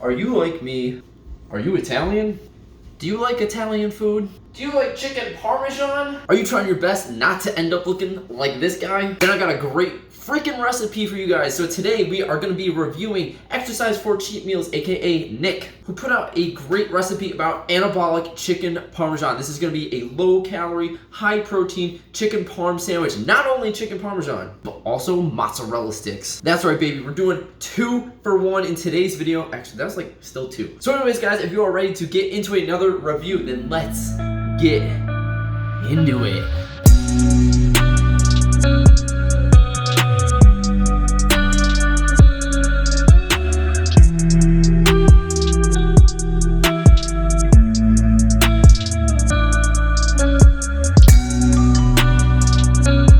Are you like me? Are you Italian? Do you like Italian food? Do you like chicken parmesan? Are you trying your best not to end up looking like this guy? Then I got a great freaking recipe for you guys. So today we are gonna be reviewing Exercise4CheatMeals, aka Nick, who put out a great recipe about anabolic chicken parmesan. This is gonna be a low calorie, high protein chicken parm sandwich. Not only chicken parmesan, but also mozzarella sticks. That's right, baby. We're doing 2 for 1 in today's video. Actually, that was like still 2. So anyways, guys, if you are ready to get into another review, then let's get into it.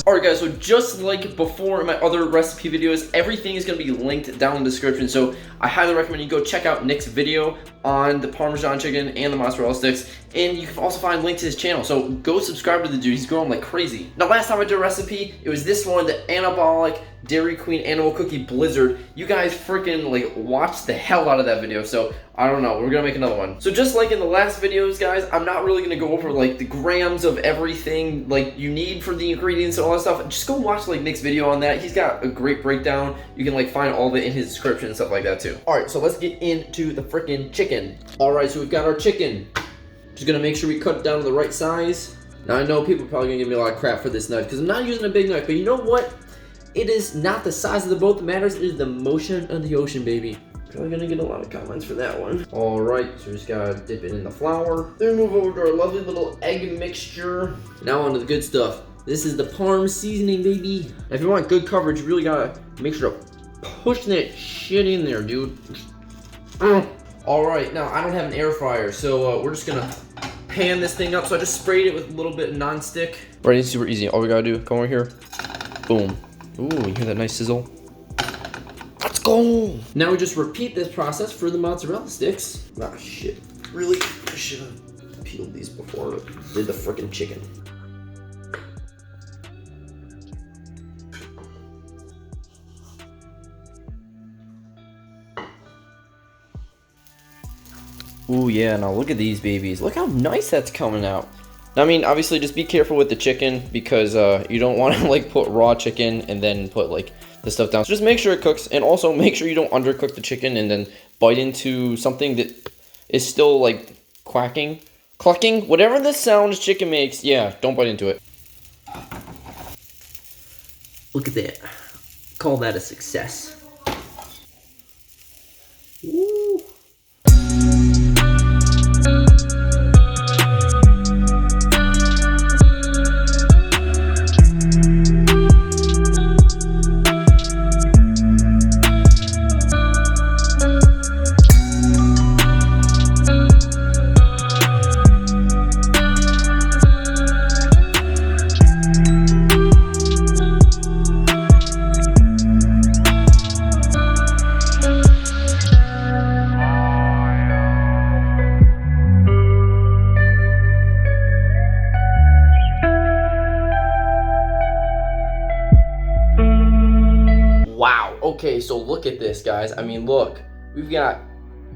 Alright guys, so just like before in my other recipe videos, everything is going to be linked down in the description, so I highly recommend you go check out Nick's video on the Parmesan chicken and the mozzarella sticks, and you can also find a link to his channel, so go subscribe to the dude. He's growing like crazy. Now last time I did a recipe, it was this one, the Anabolic Dairy Queen Animal Cookie Blizzard. You guys freaking like watched the hell out of that video, so I don't know, we're gonna make another one. So just like in the last videos, guys, I'm not really gonna go over like the grams of everything like you need for the ingredients and all that stuff. Just go watch like Nick's video on that. He's got a great breakdown. You can like find all of it in his description and stuff like that too. All right, so let's get into the freaking chicken. All right, so we've got our chicken. Just gonna make sure we cut it down to the right size. Now I know people are probably gonna give me a lot of crap for this knife because I'm not using a big knife, but you know what? It is not the size of the boat that matters, it is the motion of the ocean, baby. Probably gonna get a lot of comments for that one. All right, so we just gotta dip it in the flour. Then move over to our lovely little egg mixture. Now onto the good stuff. This is the Parm seasoning, baby. Now, if you want good coverage, you really gotta make sure to push that shit in there, dude. All right, now I don't have an air fryer, so we're just gonna pan this thing up. So I just sprayed it with a little bit of non-stick. Right, it's super easy. All we gotta do, come over here, boom. Ooh, you hear that nice sizzle? Let's go! Now we just repeat this process for the mozzarella sticks. Ah, shit. Really? I should have peeled these before I did the frickin' chicken. Ooh, yeah, now look at these babies. Look how nice that's coming out. I mean, obviously, just be careful with the chicken because you don't want to like put raw chicken and then put like the stuff down. So just make sure it cooks, and also make sure you don't undercook the chicken and then bite into something that is still like quacking, clucking, whatever the sound chicken makes. Yeah, don't bite into it. Look at that. Call that a success. Woo. Wow, okay, so look at this, guys. I mean, look, we've got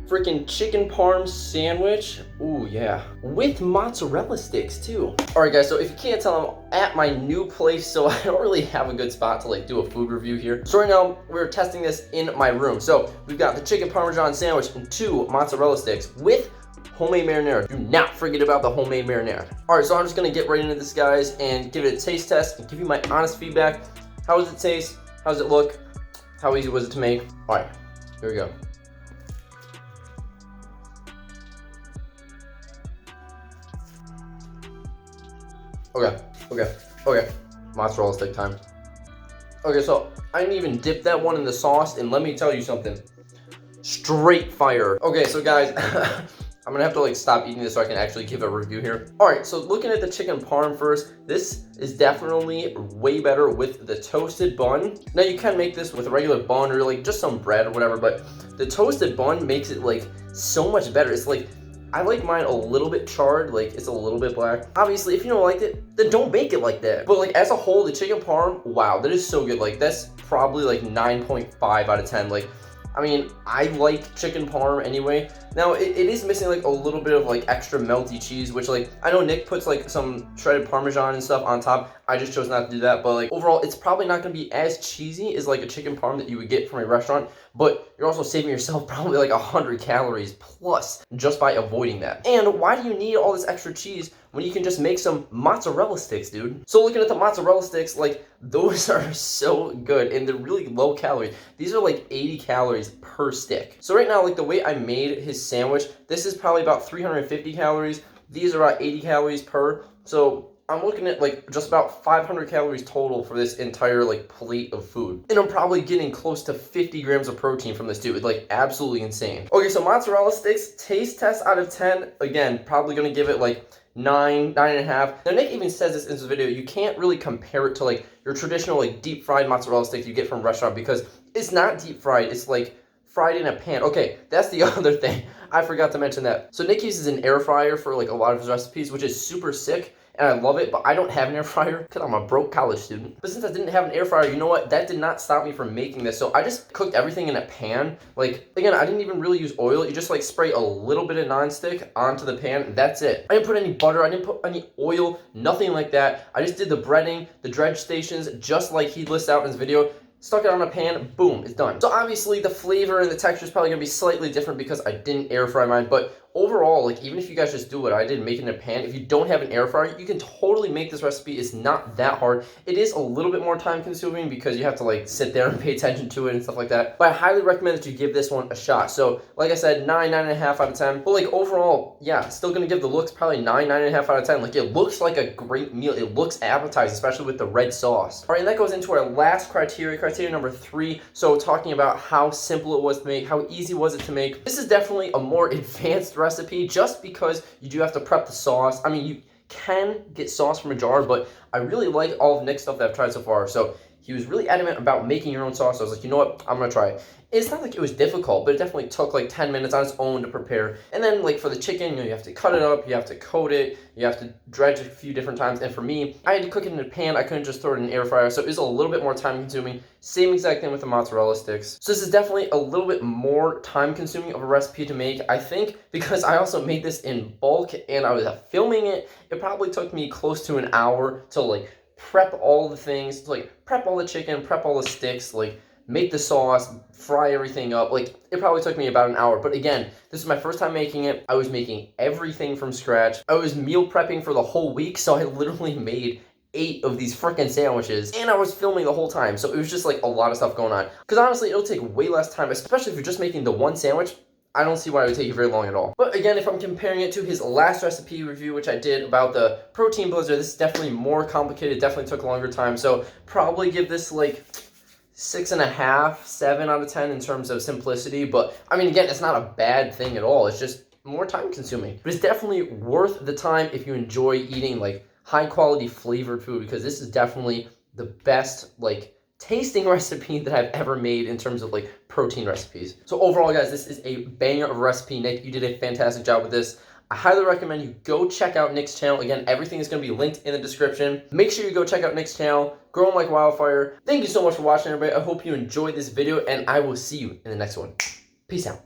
freaking chicken parm sandwich. Ooh, yeah, with mozzarella sticks too. All right, guys, so if you can't tell, I'm at my new place, so I don't really have a good spot to like do a food review here. So right now, we're testing this in my room. So we've got the chicken parmesan sandwich and 2 mozzarella sticks with homemade marinara. Do not forget about the homemade marinara. All right, so I'm just gonna get right into this, guys, and give it a taste test and give you my honest feedback. How does it taste? How does it look? How easy was it to make? All right, here we go. Okay. Mozzarella stick time. Okay, so I didn't even dip that one in the sauce, and let me tell you something. Straight fire. Okay, so guys, I'm gonna have to like stop eating this so I can actually give a review here. All right, so looking at the chicken parm first, this is definitely way better with the toasted bun. Now you can make this with a regular bun or like just some bread or whatever, but the toasted bun makes it like so much better. It's like, I like mine a little bit charred, like it's a little bit black. Obviously, if you don't like it, then don't make it like that. But like as a whole, the chicken parm, wow, that is so good. Like that's probably like 9.5 out of 10. Like I mean, I like chicken parm anyway. Now, it is missing like a little bit of like extra melty cheese, which like, I know Nick puts like some shredded Parmesan and stuff on top. I just chose not to do that, but like overall, it's probably not gonna be as cheesy as like a chicken parm that you would get from a restaurant, but you're also saving yourself probably like 100 calories plus just by avoiding that. And why do you need all this extra cheese when you can just make some mozzarella sticks, dude? So looking at the mozzarella sticks, like those are so good and they're really low calorie. These are like 80 calories per stick. So right now, like the way I made his sandwich, this is probably about 350 calories. These are about 80 calories per. So I'm looking at like just about 500 calories total for this entire like plate of food. And I'm probably getting close to 50 grams of protein from this dude. It's like absolutely insane. Okay, so mozzarella sticks, taste test out of 10. Again, probably gonna give it like 9.5. Now Nick even says this in his video, you can't really compare it to like your traditional like deep fried mozzarella stick you get from a restaurant because it's not deep fried, it's like fried in a pan. Okay, that's the other thing. I forgot to mention that. So Nick uses an air fryer for like a lot of his recipes, which is super sick. And I love it, but I don't have an air fryer because I'm a broke college student. But since I didn't have an air fryer, you know what? That did not stop me from making this. So I just cooked everything in a pan. Like, again, I didn't even really use oil. You just like spray a little bit of nonstick onto the pan. That's it. I didn't put any butter. I didn't put any oil, nothing like that. I just did the breading, the dredge stations, just like he lists out in his video. Stuck it on a pan, boom, it's done. So obviously the flavor and the texture is probably gonna be slightly different because I didn't air fry mine, but overall, like even if you guys just do what I did, make it in a pan, if you don't have an air fryer, you can totally make this recipe. It's not that hard. It is a little bit more time consuming because you have to like sit there and pay attention to it and stuff like that. But I highly recommend that you give this one a shot. So like I said, 9.5 out of 10. But like overall, yeah, still gonna give the looks probably 9.5 out of 10. Like it looks like a great meal. It looks appetizing, especially with the red sauce. All right, and that goes into our last criteria number 3. So talking about how simple it was to make, how easy was it to make. This is definitely a more advanced recipe just because you do have to prep the sauce. I mean, you can get sauce from a jar, but I really like all of Nick's stuff that I've tried so far. So he was really adamant about making your own sauce. So I was like, you know what? I'm gonna try it. It's not like it was difficult, but it definitely took like 10 minutes on its own to prepare. And then like for the chicken, you know, you have to cut it up, you have to coat it, you have to dredge it a few different times. And for me, I had to cook it in a pan. I couldn't just throw it in an air fryer. So it was a little bit more time consuming. Same exact thing with the mozzarella sticks. So this is definitely a little bit more time consuming of a recipe to make, I think, because I also made this in bulk and I was filming it. It probably took me close to an hour to like prep all the things, to like prep all the chicken, prep all the sticks, like make the sauce, fry everything up. Like it probably took me about an hour. But again, this is my first time making it. I was making everything from scratch. I was meal prepping for the whole week, so I literally made 8 of these freaking sandwiches and I was filming the whole time. So it was just like a lot of stuff going on. Because honestly, it'll take way less time, especially if you're just making the one sandwich. I don't see why it would take you very long at all. But again, if I'm comparing it to his last recipe review, which I did about the protein blizzard, this is definitely more complicated, definitely took a longer time. So probably give this like 6.5, 7 out of 10 in terms of simplicity. But I mean, again, it's not a bad thing at all. It's just more time consuming. But it's definitely worth the time if you enjoy eating like high quality flavored food, because this is definitely the best like tasting recipe that I've ever made in terms of like protein recipes. So overall, guys, this is a banger of a recipe. Nick, you did a fantastic job with this. I highly recommend you go check out Nick's channel. Again, everything is going to be linked in the description. Make sure you go check out Nick's channel, growing like wildfire. Thank you so much for watching, everybody. I hope you enjoyed this video, and I will see you in the next one. Peace out.